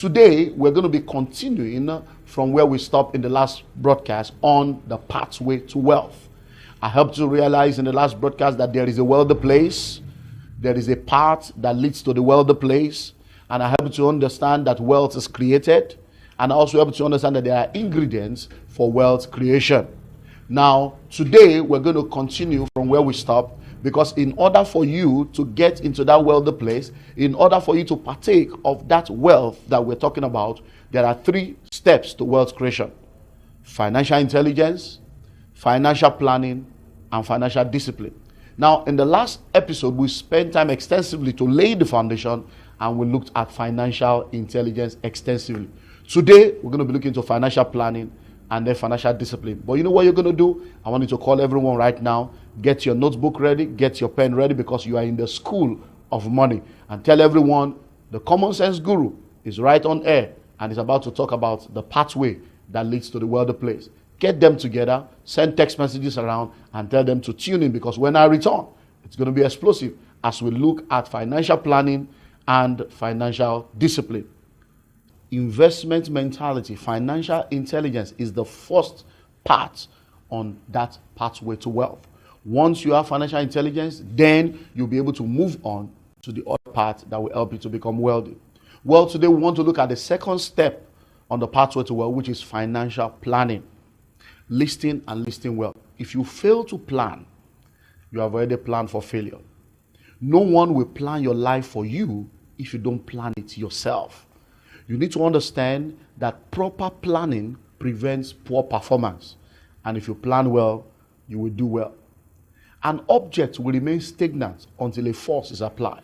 Today, we're going to be continuing from where we stopped in the last broadcast on the pathway to wealth. I helped you realize in the last broadcast that there is a wealthy place, there is a path that leads to the wealthy place, and I helped you to understand that wealth is created, and I also helped you to understand that there are ingredients for wealth creation. Now, today, we're going to continue from where we stopped, because in order for you to get into that wealthy place, in order for you to partake of that wealth that we're talking about, there are 3 steps to wealth creation: financial intelligence, financial planning, and financial discipline. Now, in the last episode, we spent time extensively to lay the foundation, and we looked at financial intelligence extensively. Today, we're going to be looking into financial planning and then financial discipline. But you know what you're going to do? I want you to call everyone right now. Get your notebook ready, get your pen ready, because you are in the school of money. And tell everyone the Common Sense Guru is right on air and is about to talk about the pathway that leads to the wealthy place. Get them together, send text messages around, and tell them to tune in, because when I return, it's going to be explosive as we look at financial planning and financial discipline. Investment mentality, financial intelligence is the first part on that pathway to wealth. Once you have financial intelligence, then you'll be able to move on to the other part that will help you to become wealthy. Well, today we want to look at the second step on the pathway to wealth, which is financial planning. Listing and listing wealth. If you fail to plan, you have already planned for failure. No one will plan your life for you if you don't plan it yourself. You need to understand that proper planning prevents poor performance. And if you plan well, you will do well. An object will remain stagnant until a force is applied.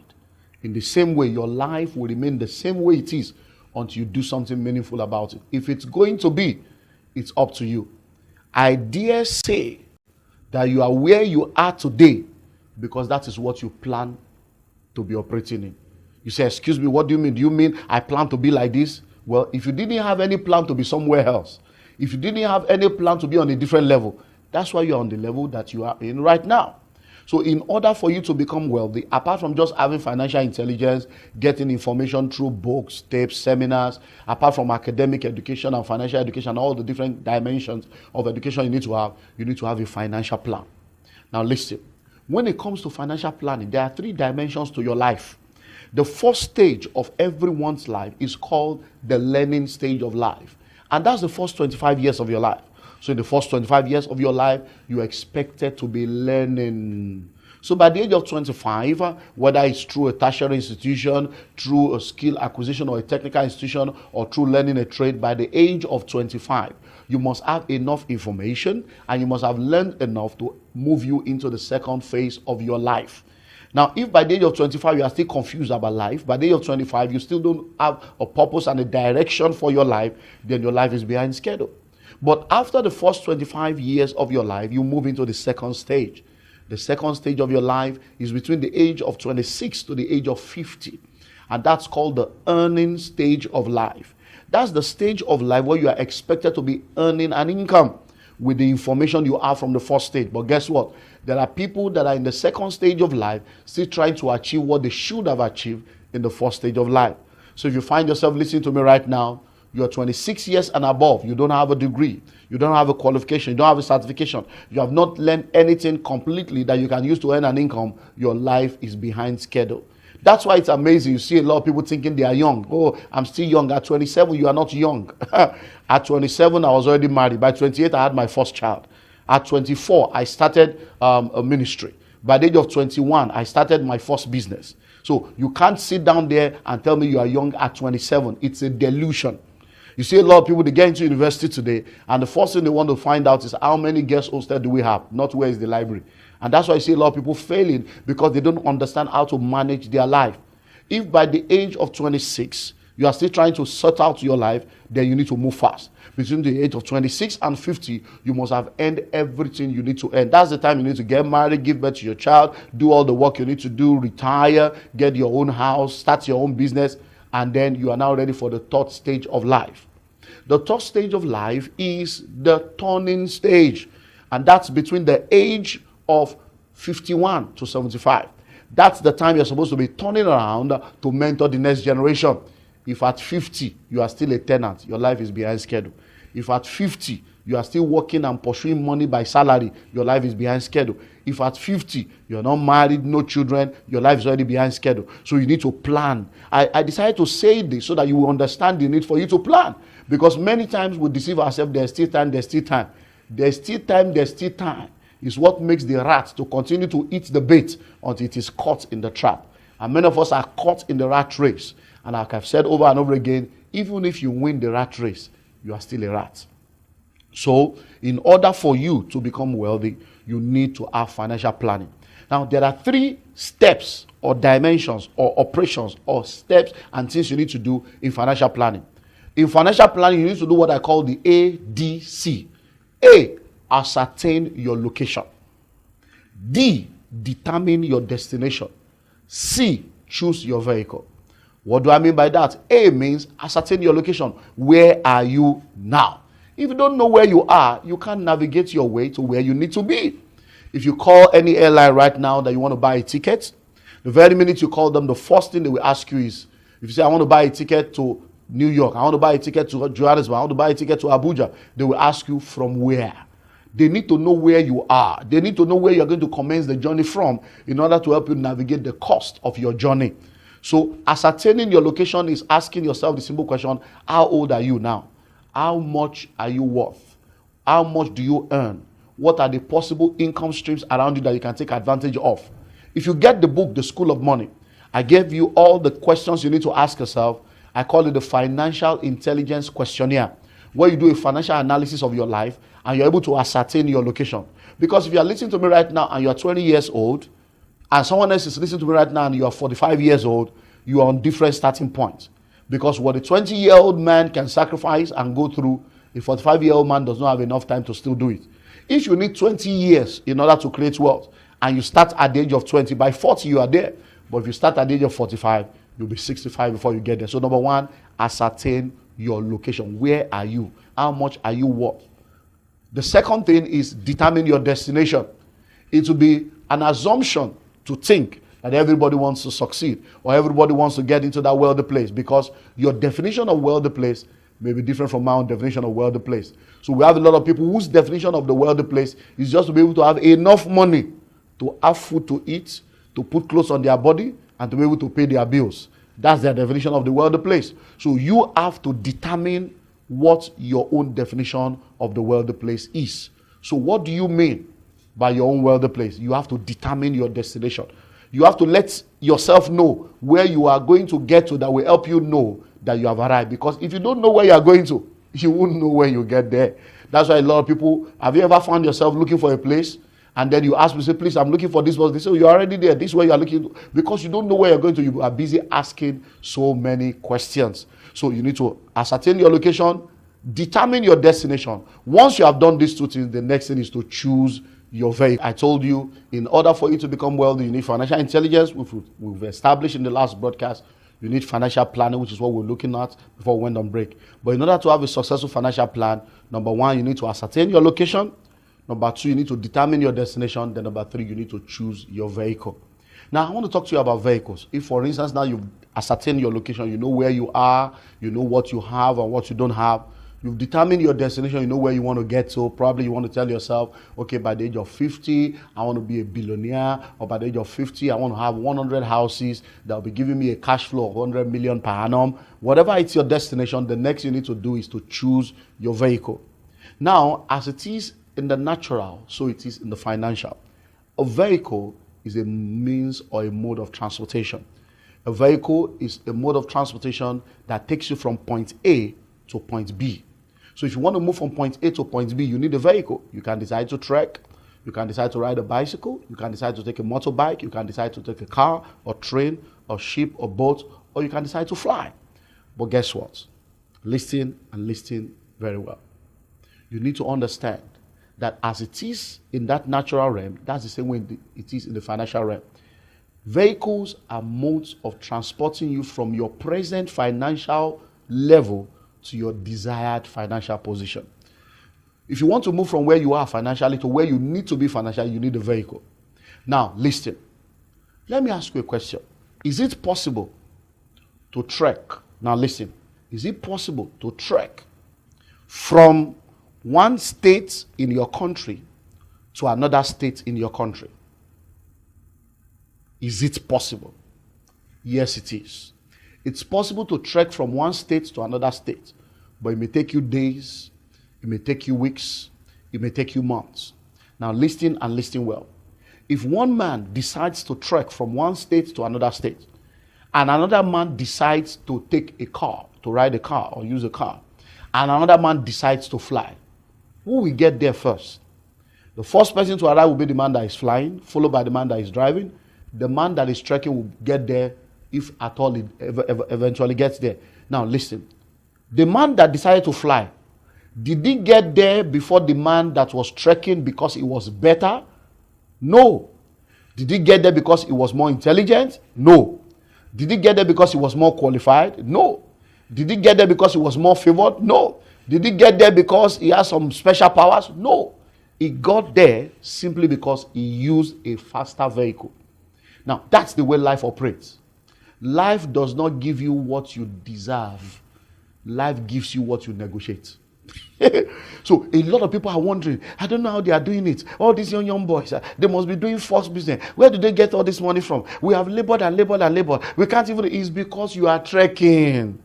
In the same way, your life will remain the same way it is until you do something meaningful about it. If it's going to be, it's up to you. I dare say that you are where you are today because that is what you plan to be operating in. You say, excuse me, what do you mean? Do you mean I plan to be like this? Well, if you didn't have any plan to be somewhere else, if you didn't have any plan to be on a different level, that's why you're on the level that you are in right now. So in order for you to become wealthy, apart from just having financial intelligence, getting information through books, tapes, seminars, apart from academic education and financial education, all the different dimensions of education you need to have a financial plan. Now listen, when it comes to financial planning, there are 3 dimensions to your life. The first stage of everyone's life is called the learning stage of life. And that's the first 25 years of your life. So in the first 25 years of your life, you're expected to be learning. So by the age of 25, whether it's through a tertiary institution, through a skill acquisition or a technical institution, or through learning a trade, by the age of 25, you must have enough information and you must have learned enough to move you into the second phase of your life. Now, if by the age of 25 you are still confused about life, by the age of 25 you still don't have a purpose and a direction for your life, then your life is behind schedule. But after the first 25 years of your life, you move into the second stage. The second stage of your life is between the age of 26 to the age of 50. And that's called the earning stage of life. That's the stage of life where you are expected to be earning an income with the information you have from the first stage. But guess what? There are people that are in the second stage of life still trying to achieve what they should have achieved in the first stage of life. So if you find yourself listening to me right now, you're 26 years and above, you don't have a degree, you don't have a qualification, you don't have a certification, you have not learned anything completely that you can use to earn an income, your life is behind schedule. That's why it's amazing. You see a lot of people thinking they are young. Oh, I'm still young. At 27, you are not young. At 27, I was already married. By 28, I had my first child. At 24, I started a ministry. By the age of 21, I started my first business. So you can't sit down there and tell me you are young at 27. It's a delusion. You see a lot of people, they get into university today, and the first thing they want to find out is how many guest hostels do we have, not where is the library. And that's why you see a lot of people failing, because they don't understand how to manage their life. If by the age of 26, you are still trying to sort out your life, then you need to move fast. Between the age of 26 and 50, you must have earned everything you need to earn. That's the time you need to get married, give birth to your child, do all the work you need to do, retire, get your own house, start your own business, and then you are now ready for the third stage of life. The third stage of life is the turning stage, and that's between the age of 51 to 75. That's the time you're supposed to be turning around to mentor the next generation. If at 50, you are still a tenant, your life is behind schedule. If at 50, you are still working and pursuing money by salary, your life is behind schedule. If at 50, you're not married, no children, your life is already behind schedule. So you need to plan. I decided to say this so that you will understand the need for you to plan. Because many times we deceive ourselves, there's still time, there's still time. There's still time, there's still time. Is what makes the rat to continue to eat the bait until it is caught in the trap. And many of us are caught in the rat race. And like I've said over and over again, even if you win the rat race, you are still a rat. So, in order for you to become wealthy, you need to have financial planning. Now, there are 3 steps or dimensions or operations or steps and things you need to do in financial planning. In financial planning, you need to do what I call the ADC. A, ascertain your location. D, determine your destination. C, choose your vehicle. What do I mean by that? A means ascertain your location. Where are you now? If you don't know where you are, you can't navigate your way to where you need to be. If you call any airline right now that you want to buy a ticket, the very minute you call them, the first thing they will ask you is, if you say, I want to buy a ticket to New York, I want to buy a ticket to Johannesburg, I want to buy a ticket to Abuja, they will ask you from where. They need to know where you are. They need to know where you're going to commence the journey from in order to help you navigate the cost of your journey. So ascertaining your location is asking yourself the simple question, how old are you now? How much are you worth? How much do you earn? What are the possible income streams around you that you can take advantage of? If you get the book, The School of Money, I gave you all the questions you need to ask yourself. I call it the Financial Intelligence Questionnaire, where you do a financial analysis of your life and you're able to ascertain your location. Because if you're listening to me right now and you're 20 years old, and someone else is listening to me right now and you are 45 years old, you are on different starting points. Because what a 20-year-old man can sacrifice and go through, a 45-year-old man does not have enough time to still do it. If you need 20 years in order to create wealth, and you start at the age of 20, by 40 you are there. But if you start at the age of 45, you'll be 65 before you get there. So number 1, ascertain your location. Where are you? How much are you worth? The second thing is determine your destination. It will be an assumption to think that everybody wants to succeed or everybody wants to get into that wealthy place, because your definition of wealthy place may be different from my own definition of wealthy place. So we have a lot of people whose definition of the wealthy place is just to be able to have enough money to have food to eat, to put clothes on their body, and to be able to pay their bills. That's their definition of the wealthy place. So you have to determine what your own definition of the wealthy place is. So what do you mean by your own wealthy place? You have to determine your destination. You have to let yourself know where you are going to get to that will help you know that you have arrived. Because if you don't know where you are going to, you won't know when you get there. That's why a lot of people, have you ever found yourself looking for a place? And then you ask me, say, please, I'm looking for this place. They say, oh, you're already there. This is where you are looking. Because you don't know where you're going to, you are busy asking so many questions. So you need to ascertain your location, determine your destination. Once you have done these 2 things, the next thing is to choose your vehicle. I told you, in order for you to become wealthy, you need financial intelligence, which we've established in the last broadcast. You need financial planning, which is what we're looking at before we went on break. But in order to have a successful financial plan, number 1, you need to ascertain your location. Number 2, you need to determine your destination. Then number 3, you need to choose your vehicle. Now, I want to talk to you about vehicles. If, for instance, now you've ascertained your location, you know where you are, you know what you have and what you don't have. You've determined your destination, you know where you want to get to. Probably you want to tell yourself, okay, by the age of 50, I want to be a billionaire. Or by the age of 50, I want to have 100 houses that will be giving me a cash flow of 100 million per annum. Whatever it's your destination, the next you need to do is to choose your vehicle. Now, as it is in the natural, so it is in the financial. A vehicle is a means or a mode of transportation. A vehicle is a mode of transportation that takes you from point A to point B. So if you want to move from point A to point B, you need a vehicle. You can decide to trek, you can decide to ride a bicycle, you can decide to take a motorbike, you can decide to take a car or train or ship or boat, or you can decide to fly. But guess what? Listen and listen very well. You need to understand that as it is in that natural realm, that's the same way it is in the financial realm. Vehicles are modes of transporting you from your present financial level to your desired financial position. If you want to move from where you are financially to where you need to be financially, you need a vehicle. Now, listen. Let me ask you a question. Is it possible to trek Now listen, is it possible to trek from one state in your country to another state in your country? Is it possible? Yes, it is. It's possible to trek from one state to another state, but it may take you days, it may take you weeks, it may take you months. Now listen and listen well. If one man decides to trek from one state to another state, and another man decides to take a car, to ride a car or use a car, and another man decides to fly, who will get there first? The first person to arrive will be the man that is flying, followed by the man that is driving. The man that is trekking will get there, if at all it eventually gets there. Now listen, the man that decided to fly, did he get there before the man that was trekking because it was better? No. Did he get there because he was more intelligent? No. Did he get there because he was more qualified? No. Did he get there because he was more favored? No. Did he get there because he has some special powers? No. He got there simply because he used a faster vehicle. Now, that's the way life operates. Life does not give you what you deserve. Life gives you what you negotiate. So a lot of people are wondering, I don't know how they are doing it. All these young boys, they must be doing false business. Where do they get all this money from? We have labored and labored and labored. We can't even. It's because you are trekking.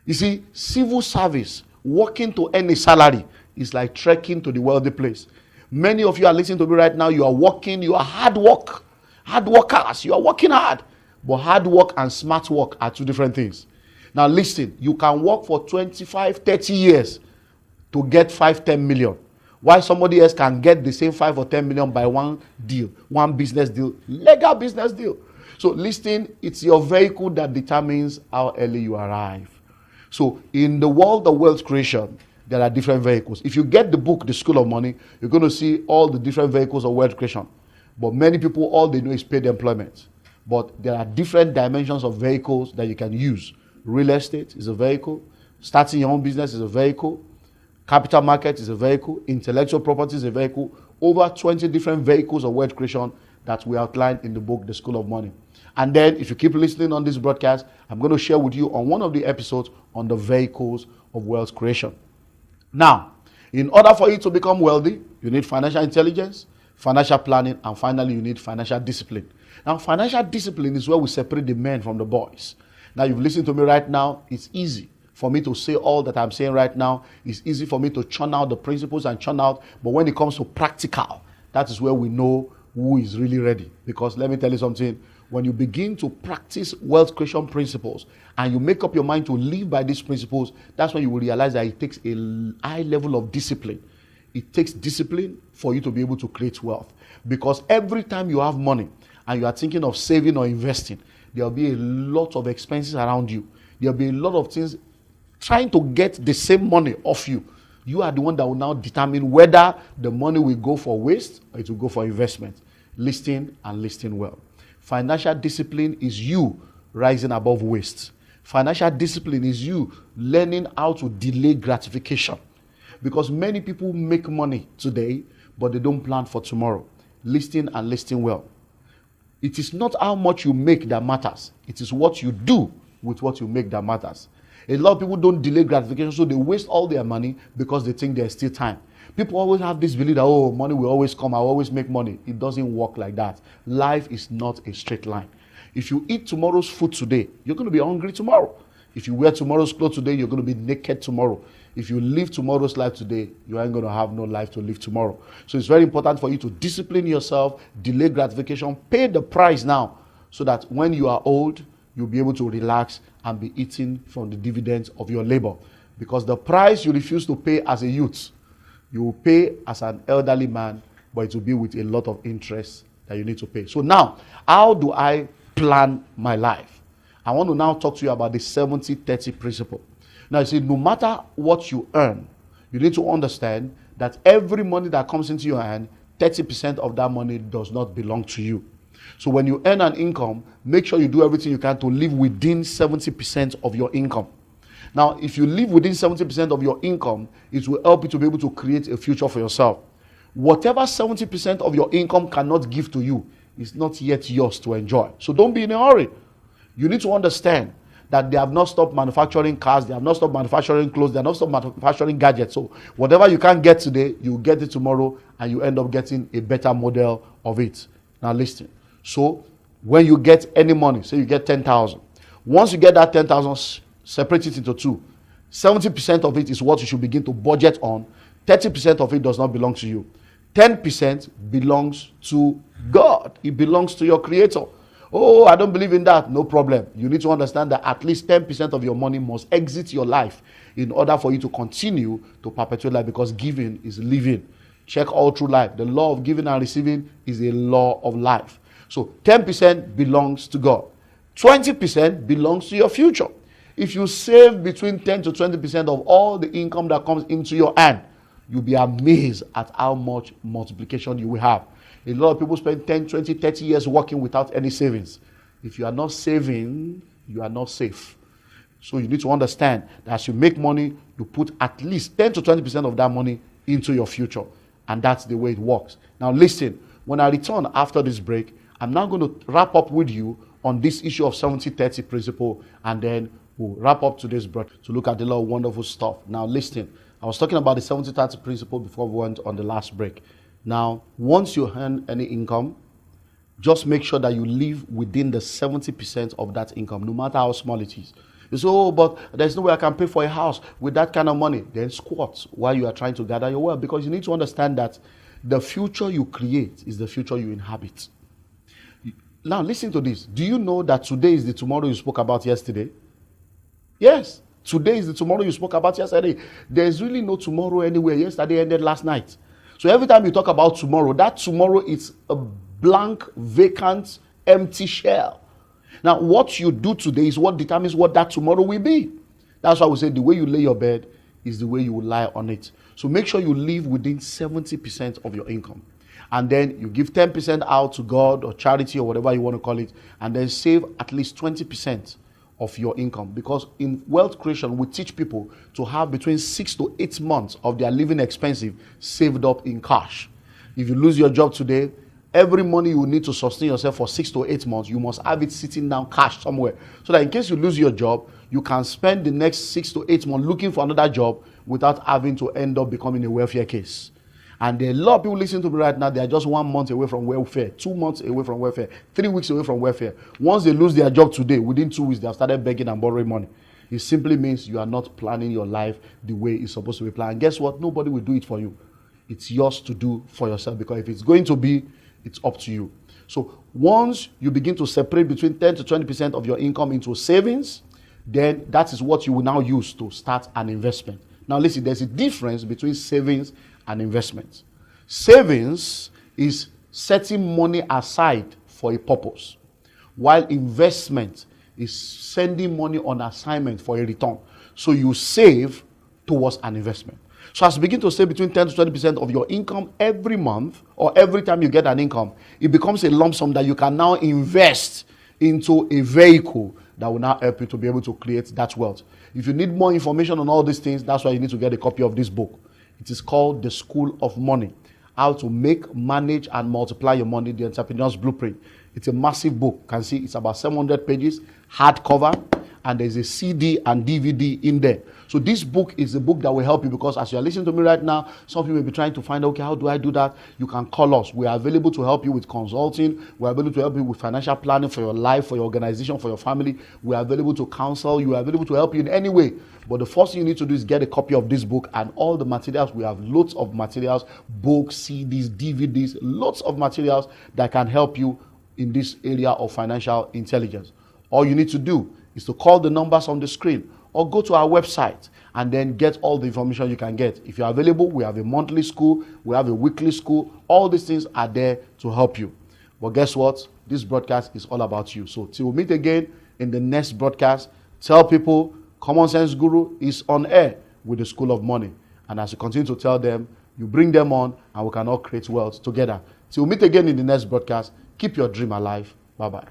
You see, civil service, working to earn a salary, is like trekking to the wealthy place. Many of you are listening to me right now. You are working. You are hard workers. You are working hard. But hard work and smart work are two different things. Now listen, you can work for 25, 30 years to get 5, 10 million. While somebody else can get the same 5 or 10 million by one deal, one business deal, legal business deal. So listen, it's your vehicle that determines how early you arrive. So in the world of wealth creation, there are different vehicles. If you get the book, The School of Money, you're going to see all the different vehicles of wealth creation. But many people, all they know is paid employment. But there are different dimensions of vehicles that you can use. Real estate is a vehicle. Starting your own business is a vehicle. Capital market is a vehicle. Intellectual property is a vehicle. Over 20 different vehicles of wealth creation that we outlined in the book, The School of Money. And then, if you keep listening on this broadcast, I'm going to share with you on one of the episodes on the vehicles of wealth creation. Now, in order for you to become wealthy, you need financial intelligence, financial planning, and finally, you need financial discipline. Now, financial discipline is where we separate the men from the boys. Now, you've listened to me right now. It's easy for me to say all that I'm saying right now. It's easy for me to churn out the principles and churn out. But when it comes to practical, that is where we know who is really ready. Because let me tell you something. When you begin to practice wealth creation principles and you make up your mind to live by these principles, that's when you will realize that it takes a high level of discipline. It takes discipline for you to be able to create wealth. Because every time you have money and you are thinking of saving or investing, there will be a lot of expenses around you. There will be a lot of things trying to get the same money off you. You are the one that will now determine whether the money will go for waste or it will go for investment. Listen and listen well. Financial discipline is you rising above waste. Financial discipline is you learning how to delay gratification. Because many people make money today, but they don't plan for tomorrow. Listen and listen well. It is not how much you make that matters. It is what you do with what you make that matters. A lot of people don't delay gratification, so they waste all their money because they think there's still time. People always have this belief that, oh, money will always come, I'll always make money. It doesn't work like that. Life is not a straight line. If you eat tomorrow's food today, you're going to be hungry tomorrow. If you wear tomorrow's clothes today, you're going to be naked tomorrow. If you live tomorrow's life today, you ain't going to have no life to live tomorrow. So it's very important for you to discipline yourself, delay gratification, pay the price now, so that when you are old, you'll be able to relax and be eating from the dividends of your labor. Because the price you refuse to pay as a youth, you will pay as an elderly man, but it will be with a lot of interest that you need to pay. So now, how do I plan my life? I want to now talk to you about the 70-30 principle. Now, you see, no matter what you earn, you need to understand that every money that comes into your hand, 30% of that money does not belong to you. So when you earn an income, make sure you do everything you can to live within 70% of your income. Now, if you live within 70% of your income, it will help you to be able to create a future for yourself. Whatever 70% of your income cannot give to you is not yet yours to enjoy. So don't be in a hurry. You need to understand that they have not stopped manufacturing cars, they have not stopped manufacturing clothes, they have not stopped manufacturing gadgets. So whatever you can't get today, you get it tomorrow, and you end up getting a better model of it. Now listen. So when you get any money, say you get 10,000. Once you get that 10,000, separate it into two. 70% of it is what you should begin to budget on. 30% of it does not belong to you. 10% belongs to God. It belongs to your Creator. Oh, I don't believe in that. No problem. You need to understand that at least 10% of your money must exit your life in order for you to continue to perpetuate life, because giving is living. Check all through life. The law of giving and receiving is a law of life. So 10% belongs to God. 20% belongs to your future. If you save between 10 to 20% of all the income that comes into your hand, you'll be amazed at how much multiplication you will have. A lot of people spend 10, 20, 30 years working without any savings. If you are not saving, you are not safe. So you need to understand that as you make money, you put at least 10 to 20% of that money into your future. And that's the way it works. Now listen, when I return after this break, I'm now going to wrap up with you on this issue of 70-30 principle, and then we'll wrap up today's break to look at a lot of wonderful stuff. Now listen, I was talking about the 70-30 principle before we went on the last break. Now, once you earn any income, just make sure that you live within the 70% of that income, no matter how small it is. You say, oh, but there's no way I can pay for a house with that kind of money. Then squat while you are trying to gather your wealth, because you need to understand that the future you create is the future you inhabit. Now, listen to this. Do you know that today is the tomorrow you spoke about yesterday? Yes. Today is the tomorrow you spoke about yesterday. There's really no tomorrow anywhere. Yesterday ended last night. So every time you talk about tomorrow, that tomorrow is a blank, vacant, empty shell. Now, what you do today is what determines what that tomorrow will be. That's why we say the way you lay your bed is the way you will lie on it. So make sure you live within 70% of your income. And then you give 10% out to God or charity or whatever you want to call it. And then save at least 20% of your income. Because in wealth creation, we teach people to have between 6 to 8 months of their living expenses saved up in cash. If you lose your job today, every money you need to sustain yourself for 6 to 8 months, you must have it sitting down cash somewhere. So that in case you lose your job, you can spend the next 6 to 8 months looking for another job without having to end up becoming a welfare case. And there are a lot of people listening to me right now, they are just 1 month away from welfare, 2 months away from welfare, 3 weeks away from welfare. Once they lose their job today, within 2 weeks, they have started begging and borrowing money. It simply means you are not planning your life the way it's supposed to be planned. And guess what? Nobody will do it for you. It's yours to do for yourself, because if it's going to be, it's up to you. So once you begin to separate between 10 to 20% of your income into savings, then that is what you will now use to start an investment. Now listen, there's a difference between savings and investments. Savings is setting money aside for a purpose, while investment is sending money on assignment for a return. So you save towards an investment. So as you begin to save between 10 to 20% of your income every month, or every time you get an income, it becomes a lump sum that you can now invest into a vehicle that will now help you to be able to create that wealth. If you need more information on all these things, that's why you need to get a copy of this book. It is called The School of Money: How to Make, Manage, and Multiply Your Money, The Entrepreneur's Blueprint. It's a massive book. You can see it's about 700 pages, hardcover, and there's a CD and DVD in there. So this book is a book that will help you, because as you're listening to me right now, some people may be trying to find out, okay, how do I do that? You can call us. We are available to help you with consulting. We are available to help you with financial planning for your life, for your organization, for your family. We are available to counsel. You are available to help you in any way. But the first thing you need to do is get a copy of this book and all the materials. We have loads of materials, books, CDs, DVDs, lots of materials that can help you in this area of financial intelligence. All you need to do is to call the numbers on the screen, or go to our website and then get all the information you can get. If you're available, we have a monthly school, we have a weekly school. All these things are there to help you. But guess what? This broadcast is all about you. So till we meet again in the next broadcast, tell people Common Sense Guru is on air with the School of Money. And as you continue to tell them, you bring them on, and we can all create wealth together. Till we meet again in the next broadcast, keep your dream alive. Bye-bye.